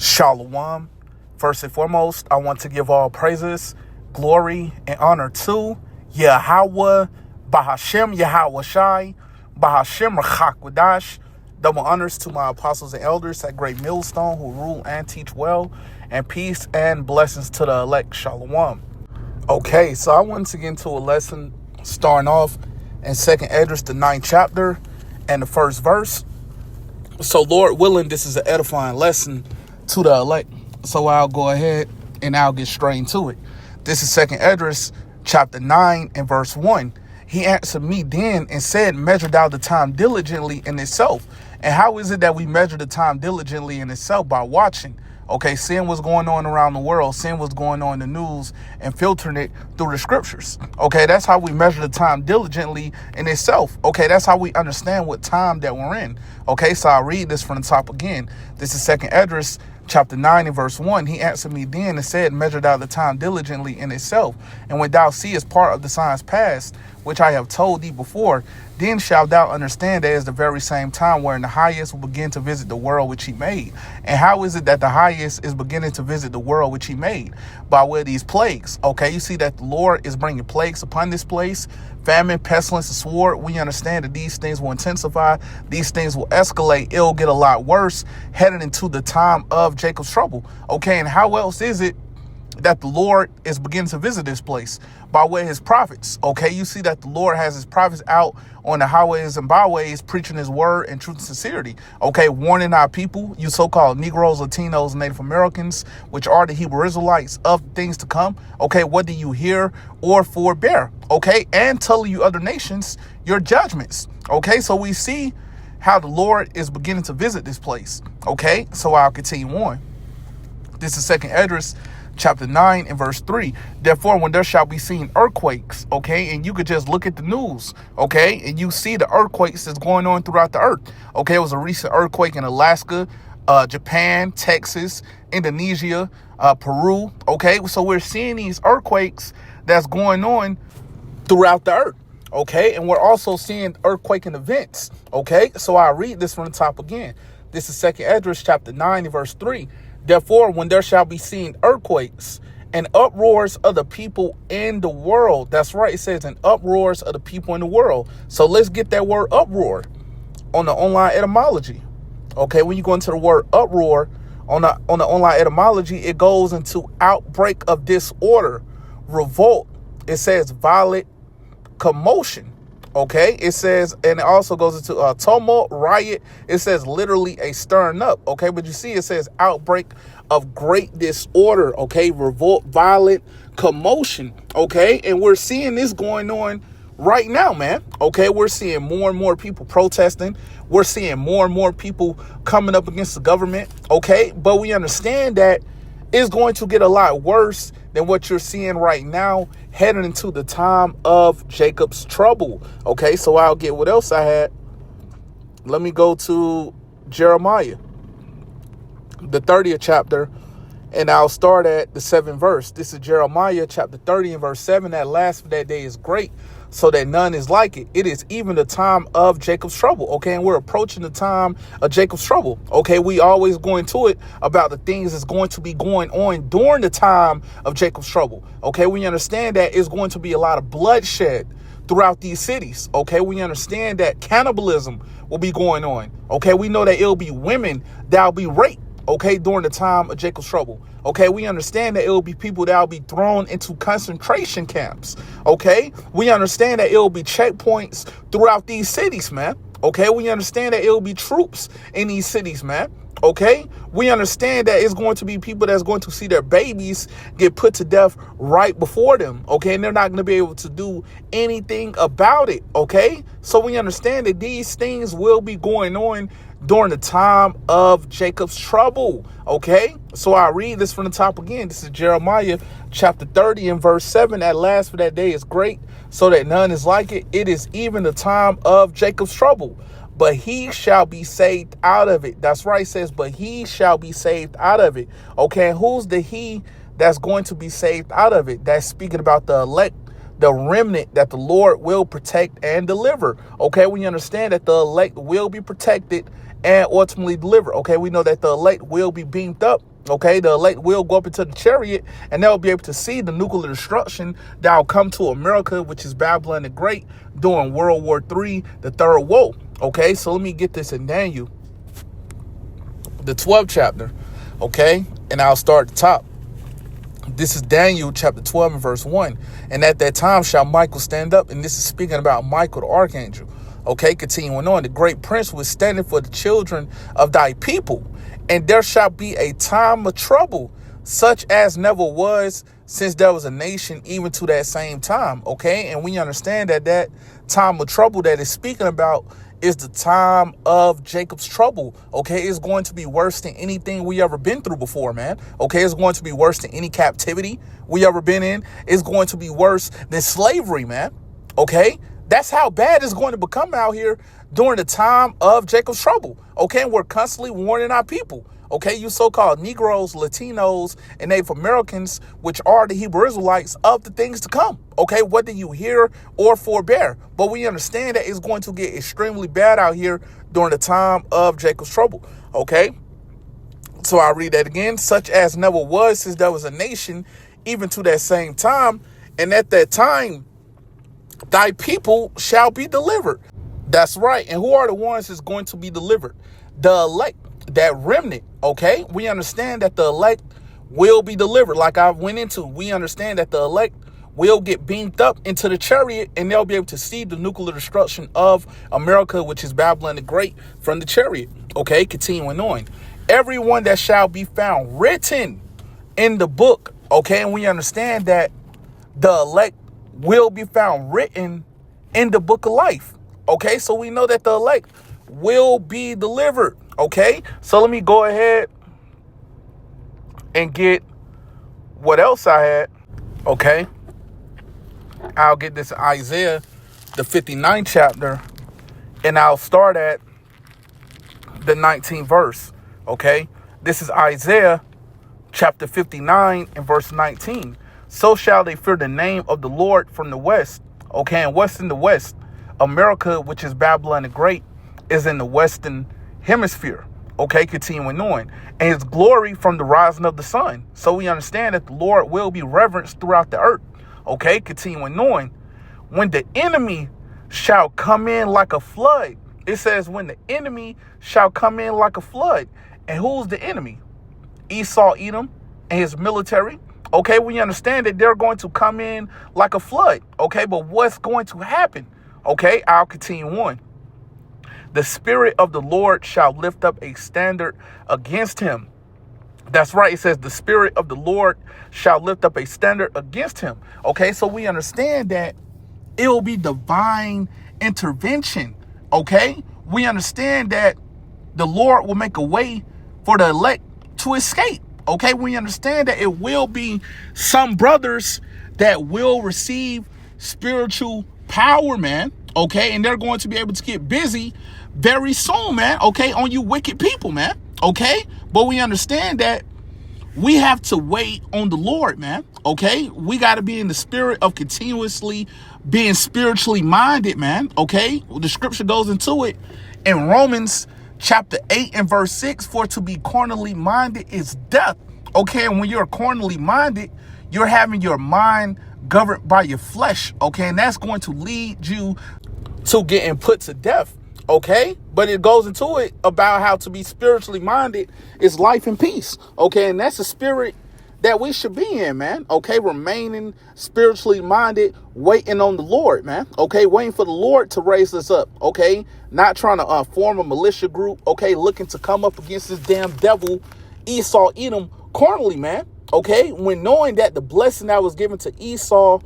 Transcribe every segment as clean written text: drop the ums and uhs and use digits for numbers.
Shalom. First and foremost, I want to give all praises, glory, and honor to Yahweh, Bahashem Yahweh Shai, Bahashem Rachakwadash. Double honors to my apostles and elders at Great Millstone who rule and teach well, and peace and blessings to the elect. Shalom. Okay, so I wanted to get into a lesson starting off in 2nd Esdras, the 9th chapter, and the first verse. So, Lord willing, this is an edifying lesson to the elect. So I'll go ahead and I'll get straight into it. This is 2nd Esdras, chapter 9 and verse 1. He answered me then and said, measure thou the time diligently in itself. And how is it that we measure the time diligently in itself? By watching. Okay, seeing what's going on around the world, seeing what's going on in the news, and filtering it through the scriptures. Okay, that's how we measure the time diligently in itself. Okay, that's how we understand what time that we're in. Okay, so I'll read this from the top again. This is 2nd Esdras, chapter 9 and verse 1. He answered me then and said, measure thou the time diligently in itself. And when thou seest part of the signs past, which I have told thee before, then shalt thou understand that it is the very same time wherein the highest will begin to visit the world which he made. And how is it that the highest is beginning to visit the world which he made? By way of these plagues. Okay, you see that the Lord is bringing plagues upon this place. Famine, pestilence, and sword. We understand that these things will intensify. These things will escalate. It'll get a lot worse heading into the time of Jacob's trouble. Okay, and how else is it that the Lord is beginning to visit this place? By way of his prophets. Okay, you see that the Lord has his prophets out on the highways and byways preaching his word in truth and sincerity. Okay, warning our people, you so-called Negroes, Latinos, Native Americans, which are the Hebrew Israelites, of things to come. Okay, what do you hear or forbear? Okay, and telling you other nations your judgments. Okay, so we see how the Lord is beginning to visit this place. Okay, so I'll continue on. This is 2nd Esdras, chapter 9 and verse 3. Therefore, when there shall be seen earthquakes, okay, and you could just look at the news, okay, and you see the earthquakes that's going on throughout the earth. Okay, it was a recent earthquake in Alaska, Japan, Texas, Indonesia, Peru. Okay, so we're seeing these earthquakes that's going on throughout the earth. Okay, and we're also seeing earthquaking events. Okay, so I'll read this from the top again. This is 2nd Esdras, chapter 9 and verse 3. Therefore, when there shall be seen earthquakes and uproars of the people in the world. That's right. It says in uproars of the people in the world. So let's get that word uproar on the online etymology. Okay, when you go into the word uproar on the online etymology, it goes into outbreak of disorder, revolt. It says violent commotion. Okay, it says, and it also goes into a tumult, riot. It says literally a stirring up. Okay, but you see, it says outbreak of great disorder. Okay, revolt, violent commotion. Okay, and we're seeing this going on right now, man. Okay, we're seeing more and more people protesting. We're seeing more and more people coming up against the government. Okay, but we understand that it's going to get a lot worse than what you're seeing right now, heading into the time of Jacob's trouble. Okay, so I'll get what else I had. Let me go to Jeremiah, the 30th chapter, and I'll start at the 7th verse. This is Jeremiah chapter 30 and verse 7. That last for that day is great, so that none is like it. It is even the time of Jacob's trouble. Okay, and we're approaching the time of Jacob's trouble. Okay, we always go into it about the things that's going to be going on during the time of Jacob's trouble. Okay, we understand that it's going to be a lot of bloodshed throughout these cities. Okay, we understand that cannibalism will be going on. Okay, we know that it'll be women that'll be raped. Okay, during the time of Jacob's trouble. Okay, we understand that it will be people that will be thrown into concentration camps. Okay, we understand that it will be checkpoints throughout these cities, man. Okay, we understand that it will be troops in these cities, man. Okay, we understand that it's going to be people that's going to see their babies get put to death right before them. Okay, and they're not going to be able to do anything about it. Okay, so we understand that these things will be going on during the time of Jacob's trouble. Okay, so I read this from the top again. This is Jeremiah chapter 30 and verse 7. At last for that day is great, so that none is like it. It is even the time of Jacob's trouble, but he shall be saved out of it. That's right, it says, but he shall be saved out of it. Okay, and who's the he that's going to be saved out of it? That's speaking about the elect, the remnant that the Lord will protect and deliver. Okay, we understand that the elect will be protected and ultimately deliver. Okay, we know that the elect will be beamed up Okay, the elect will go up into the chariot, and they'll be able to see the nuclear destruction that will come to America, which is Babylon the Great, during World War III, the third woe. Okay, so let me get this in Daniel, the 12th chapter. Okay, and I'll start at the top. This is Daniel chapter 12 and verse 1. And at that time shall Michael stand up. And this is speaking about Michael the archangel. Okay, continuing on. The great prince was standing for the children of thy people. And there shall be a time of trouble, such as never was since there was a nation, even to that same time. Okay, and we understand that that time of trouble that is speaking about is the time of Jacob's trouble. Okay, it's going to be worse than anything we ever been through before, man. Okay, it's going to be worse than any captivity we ever been in. It's going to be worse than slavery, man. Okay, that's how bad it's going to become out here during the time of Jacob's trouble. Okay, and we're constantly warning our people. Okay, you so-called Negroes, Latinos, and Native Americans, which are the Hebrew Israelites, of the things to come. Okay, whether you hear or forbear. But we understand that it's going to get extremely bad out here during the time of Jacob's trouble. Okay, so I'll read that again. Such as never was since there was a nation, even to that same time. And at that time, thy people shall be delivered. That's right. And who are the ones that's going to be delivered? The elect, that remnant. Okay, we understand that the elect will be delivered. Like I went into, we understand that the elect will get beamed up into the chariot, and they'll be able to see the nuclear destruction of America, which is Babylon the Great, from the chariot. Okay, continuing on. Everyone that shall be found written in the book. Okay, and we understand that the elect will be found written in the book of life. Okay, so we know that the elect will be delivered. Okay, so let me go ahead and get what else I had. Okay, I'll get this Isaiah, the 59th chapter, and I'll start at the 19th verse. Okay, this is Isaiah chapter 59 and verse 19. So shall they fear the name of the Lord from the west. Okay, and what's in the west? America, which is Babylon the Great, is in the western hemisphere. Okay, continuing on. And his glory from the rising of the sun. So we understand that the Lord will be reverenced throughout the earth. Okay, continuing on. When the enemy shall come in like a flood. It says when the enemy shall come in like a flood. And who's the enemy? Esau, Edom, and his military. Okay, we understand that they're going to come in like a flood. Okay, but what's going to happen? Okay, I'll continue on. The Spirit of the Lord shall lift up a standard against him. That's right. It says the Spirit of the Lord shall lift up a standard against him. Okay, so we understand that it will be divine intervention. Okay, we understand that the Lord will make a way for the elect to escape. Okay, we understand that it will be some brothers that will receive spiritual power, man. Okay, and they're going to be able to get busy very soon, man. Okay, on you wicked people, man. Okay, but we understand that we have to wait on the Lord, man. Okay, we got to be in the spirit of continuously being spiritually minded, man. Okay, well, the scripture goes into it in Romans chapter 8 and verse 6. For to be carnally minded is death. Okay, and when you're carnally minded, you're having your mind governed by your flesh. Okay, and that's going to lead you to getting put to death. Okay, but it goes into it about how to be spiritually minded is life and peace. Okay, and that's the spirit that we should be in, man. Okay, remaining spiritually minded, waiting on the Lord, man. Okay, waiting for the Lord to raise us up. Okay, not trying to form a militia group. Okay, looking to come up against this damn devil, Esau, Edom, carnally, man. Okay, when knowing that the blessing that was given to Esau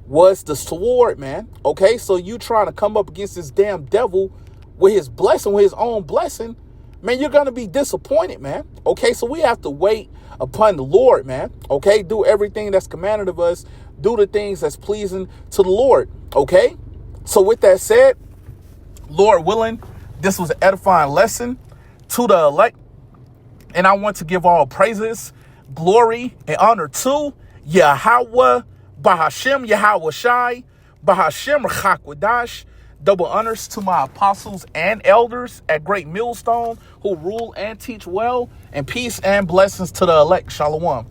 was the sword, man. Okay, so you trying to come up against this damn devil with his blessing, with his own blessing, man, you're going to be disappointed, man. Okay, so we have to wait upon the Lord, man. Okay, do everything that's commanded of us. Do the things that's pleasing to the Lord. Okay, so with that said, Lord willing, this was an edifying lesson to the elect. And I want to give all praises, glory, and honor to Yahweh, Bahashem, Yahweh Shai, Bahashem, Chakwadash, Double honors to my apostles and elders at Great Millstone who rule and teach well. And peace and blessings to the elect. Shalom.